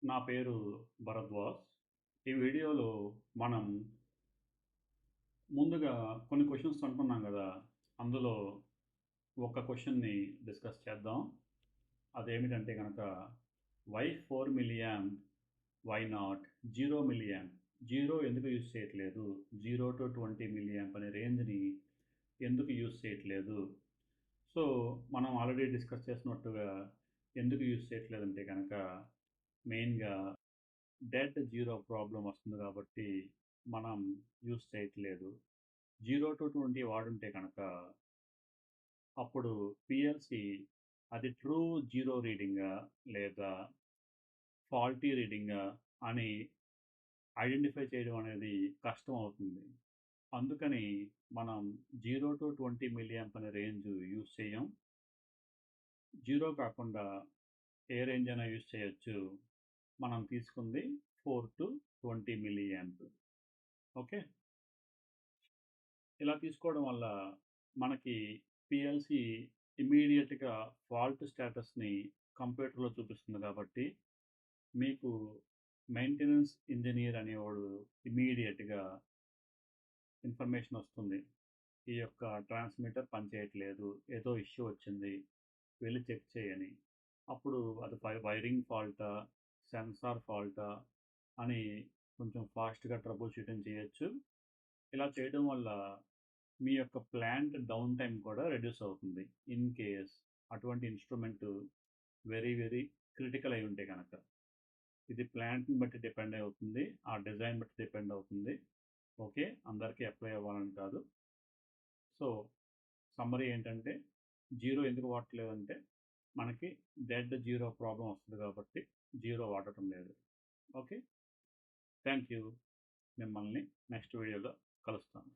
నా పేరు భరద్వాజ్. ఈ వీడియోలో మనం ముందుగా కొన్ని క్వెషన్స్ అనుకున్నాం గదా! అందులో ఒక క్వెషన్‌ని డిస్కస్ చేద్దాం. అదేమిటంటే గనక why 4 milliamp? Why not 0 milliamp? 0 ఎందుకు యూజ్ చేయట్లేదు? 0-20 మిల్లీ యాంప్ అనే రేంజ్‌ని ఎందుకు యూజ్ చేయట్లేదు? సో, మనం ఆల్రెడీ డిస్కస్ చేసినట్టుగా ఎందుకు యూజ్ చేయట్లేదంటే గనక మెయిన్‌గా డెడ్ జీరో ప్రాబ్లమ్ వస్తుంది కాబట్టి మనం యూస్ చేయట్లేదు. 0-20 వాడుంటే కనుక అప్పుడు పిఎల్సి అది ట్రూ జీరో రీడింగా లేదా ఫాల్టీ రీడింగా అని ఐడెంటిఫై చేయడం అనేది కష్టం అవుతుంది. అందుకని మనం 0-20 మిలియాంప్ అనే రేంజ్ యూస్ చేయం. 0 కాకుండా ఏ రేంజ్ అయినా యూస్ చేయొచ్చు. మనం తీసుకుంది 4-20 మిలియాంప్. ఓకే. ఇలా తీసుకోవడం వల్ల మనకి పిఎల్సి ఇమ్మీడియట్‌గా ఫాల్ట్ స్టేటస్‌ని కంప్యూటర్‌లో చూపిస్తుంది కాబట్టి, మీకు మెయింటెనెన్స్ ఇంజినీర్ అనేవాడు ఇమ్మీడియట్‌గా ఇన్ఫర్మేషన్ వస్తుంది. ఈ యొక్క ట్రాన్స్మిటర్ పనిచేయట్లేదు. ఏదో ఇష్యూ వచ్చింది. వెళ్లి చెక్ చేయని. అప్పుడు అది వైరింగ్ ఫాల్టా? సెన్సార్ ఫాల్టా? అని కొంచెం ఫాస్ట్‌గా ట్రబుల్ షూటింగ్ చేయొచ్చు. ఇలా చేయడం వల్ల మీ యొక్క ప్లాంట్ డౌన్ టైమ్ కూడా రెడ్యూస్ అవుతుంది. ఇన్ కేస్ అటువంటి ఇన్‌స్ట్రుమెంట్ వెరీ క్రిటికల్ అయి ఉంటే గనక. ఇది ప్లాంట్‌ని బట్టి డిపెండ్ అవుతుంది. ఆ డిజైన్ బట్టి డిపెండ్ అవుతుంది. ఓకే. అందరికీ అప్లై అవ్వాలని కాదు. సో, సమ్మరీ ఏంటంటే, 0 ఎందుకు వాడట్లేదంటే, మనకి డెడ్ జీరో ప్రాబ్లమ్ వస్తుంది కాబట్టి 0 వాడటం లేదు. ఓకే. Thank you. మిమ్మల్ని నెక్స్ట్ వీడియోలో కలుస్తాను.